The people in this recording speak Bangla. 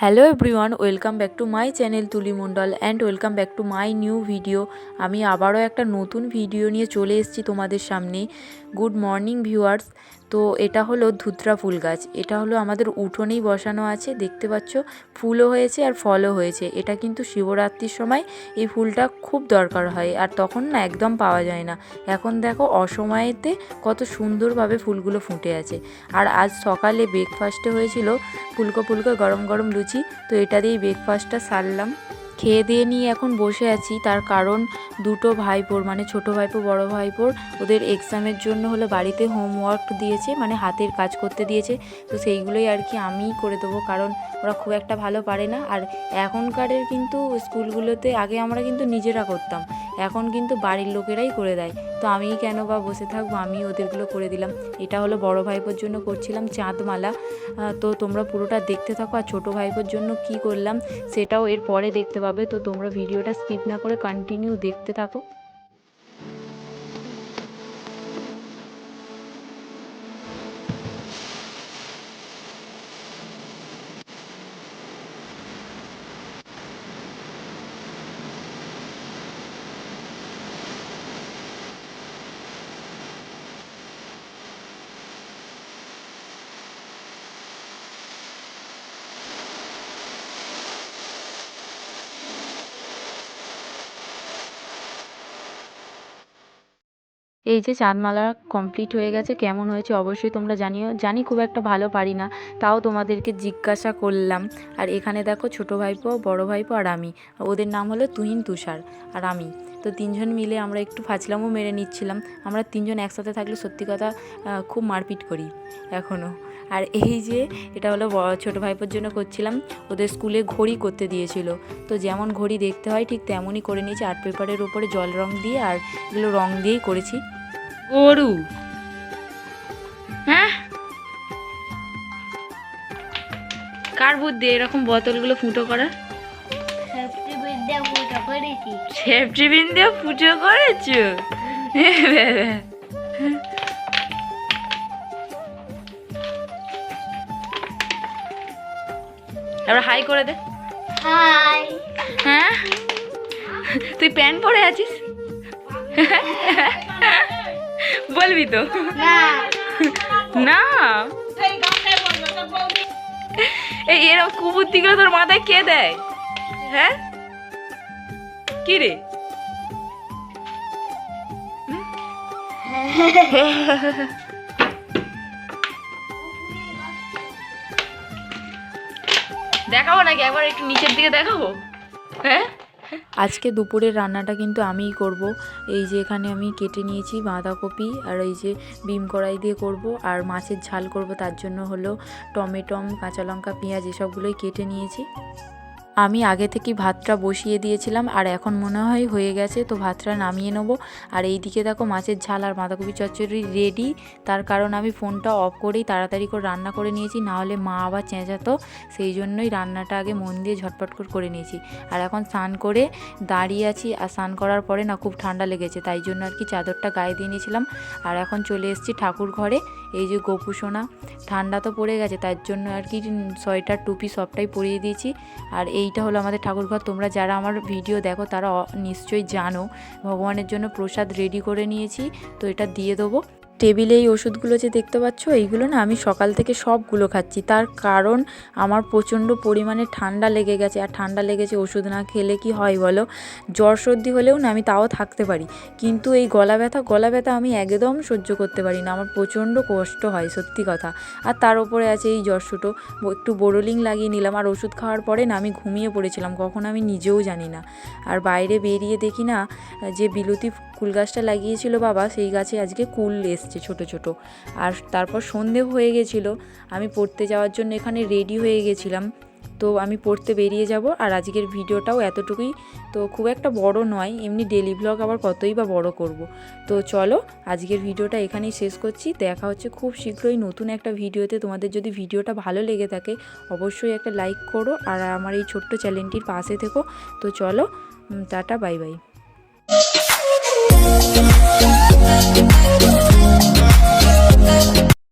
Hello everyone, welcome back to my channel Tuli Mondal and welcome back to my new video. আমি আবারও একটা নতুন ভিডিও নিয়ে চলে এসেছি তোমাদের সামনে। Good morning viewers. তো এটা হলো ধুতরা ফুল গাছ। এটা হলো আমাদের উঠোনেই বসানো আছে, দেখতে পাচ্ছ ফুলও হয়েছে আর ফলও হয়েছে। এটা কিন্তু শিবরাত্রির সময় এই ফুলটা খুব দরকার হয়, আর তখন না একদম পাওয়া যায় না। এখন দেখো অসময়েতে কত সুন্দরভাবে ফুলগুলো ফুটে আছে। আর আজ সকালে ব্রেকফাস্টে হয়েছিল ফুলকো ফুলকো গরম গরম লুচি। তো এটা দিয়েই ব্রেকফাস্টটা সারলাম। খেয়ে দিয়ে নিয়ে এখন বসে আছি, তার কারণ দুটো ভাইপোর মানে ছোটো ভাইপো বড় ভাইপোর ওদের এক্সামের জন্য হলো বাড়িতে হোমওয়ার্ক দিয়েছে, মানে হাতের কাজ করতে দিয়েছে। তো সেইগুলোই আর কি আমিই করে দেবো, কারণ ওরা খুব একটা ভালো পারে না। আর এখনকারের কিন্তু স্কুলগুলোতে আগে আমরা কিন্তু নিজেরা করতাম, এখন কিন্তু বাড়ির লোকেরাই করে দেয়। তো আমি কেন বা বসে থাকবো, আমি ওদেরগুলো করে দিলাম। এটা হলো বড় ভাইপোর জন্য করছিলাম চাঁদমালা। তো তোমরা পুরোটা দেখতে থাকো, আর ছোটো ভাইপোর জন্য কি করলাম সেটাও এর পরে দেখতে পাবে। তো তোমরা ভিডিওটা স্কিপ না করে কন্টিনিউ দেখতে থাকো। এই যে চাঁদমালা কমপ্লিট হয়ে গেছে, কেমন হয়েছে অবশ্যই তোমরা জানিও। জানি খুব একটা ভালো পারি না, তাও তোমাদেরকে জিজ্ঞাসা করলাম। আর এখানে দেখো ছোটো ভাইপো বড় ভাইপো আর আমি, ওদের নাম হলো তুহিন তুষার আর আমি। তো তিনজন মিলে আমরা একটু ফাজলামও মেরে নিচ্ছিলাম। আমরা তিনজন একসাথে থাকলে সত্যি কথা খুব মারপিট করি এখনও। আর এই যে এটা হলো ছোটো ভাইপোর জন্য করছিলাম। ওদের স্কুলে ঘড়ি করতে দিয়েছিল, তো যেমন ঘড়ি দেখতে হয় ঠিক তেমনই করে নিয়েছি। আর্ট পেপারের ওপরে জল রং দিয়ে আর এগুলো রং দিয়েই করেছি। গরু, হ্যাঁ কার বুদ্ধি এরকম বোতলগুলো ফুটো করা? সেফটি বিন দিয়ে ফুটো করেছো? এবার হাই করে দে। হাই। হ্যাঁ তুই প্যান্ট পরে আছিস? বলবি তো না? এই এরকম কুবুদ্ধিগুলো তোর মাথায় কে দেয়? হ্যাঁ কি রে? দেখাবো নাকি একবার একটু নিচের দিকে দেখাবো? হ্যাঁ আজকে দুপুরের রান্নাটা কিন্তু আমিই করব। এই যে এখানে আমি কেটে নিয়েছি বাঁধাকপি, আর এই যে বিম কড়াই দিয়ে করব, আর মাছের ঝাল করব। তার জন্য হলো টমেটো, কাঁচা লঙ্কা, পেঁয়াজ এসবগুলোই কেটে নিয়েছি। আমি আগে থেকেই ভাতটা বসিয়ে দিয়েছিলাম, আর এখন মনে হয় হয়ে গেছে, তো ভাতটা নামিয়ে নেবো। আর এই দিকে দেখো মাছের ঝাল আর বাঁধাকপি চচ্চড়ি রেডি। তার কারণ আমি ফোনটা অফ করেই তাড়াতাড়ি করে রান্না করে নিয়েছি, নাহলে মা আবার চেঁচাতো। সেই জন্যই রান্নাটা আগে মন দিয়ে ঝটপট করে নিয়েছি। আর এখন স্নান করে দাঁড়িয়ে আছি, আর স্নান করার পরে না খুব ঠান্ডা লেগেছে, তাই জন্য আর কি চাদরটা গায়ে দিয়ে নিয়েছিলাম। আর এখন চলে এসেছি ঠাকুর ঘরে। এই যে গোপু সোনা, ঠান্ডা তো পড়ে গেছে, তার জন্য আর কি সোয়েটার টুপি সবটাই পরিয়ে দিয়েছি। আর এইটা হলো আমাদের ঠাকুরঘর। তোমরা যারা আমার ভিডিও দেখো তারা নিশ্চয়ই জানো। ভগবানের জন্য প্রসাদ রেডি করে নিয়েছি, তো এটা দিয়ে দেবো। টেবিলে এই ওষুধগুলো যে দেখতে পাচ্ছ, এইগুলো না আমি সকাল থেকে সবগুলো খাচ্ছি, তার কারণ আমার প্রচণ্ড পরিমাণে ঠান্ডা লেগে গেছে। আর ঠান্ডা লেগেছে, ওষুধ না খেলে কি হয় বলো? জ্বর সর্দি হলেও না আমি তাও থাকতে পারি, কিন্তু এই গলা ব্যথা আমি একদম সহ্য করতে পারি না। আমার প্রচণ্ড কষ্ট হয় সত্যি কথা। আর তার উপরে আছে এই জ্বরশুটো। একটু বোরোলিং লাগিয়ে নিলাম, আর ওষুধ খাওয়ার পরে না আমি ঘুমিয়ে পড়েছিলাম, কখন আমি নিজেও জানি না। আর বাইরে বেরিয়ে দেখি না যে বিলতি কুল গাছটা লাগিয়েছিল বাবা, সেই গাছে আজকে কুল এসছে ছোট ছোট। আর তারপর সন্ধে হয়ে গেছিলো, আমি পড়তে যাওয়ার জন্য এখানে রেডি হয়ে গেছিলাম। তো আমি পড়তে বেরিয়ে যাব। আর আজকের ভিডিওটাও এতটুকুই, তো খুব একটা বড় নয়, এমনি ডেলি ভ্লগ আবার কতই বা বড় করব। তো চলো আজকের ভিডিওটা এখানেই শেষ করছি। দেখা হচ্ছে খুব শীঘ্রই নতুন একটা ভিডিওতে। তোমাদের যদি ভিডিওটা ভালো লেগে থাকে অবশ্যই একটা লাইক করো, আর আমার এই ছোট্ট চ্যানেলটির পাশে থেকো। তো চলো, টাটা, বাই বাই।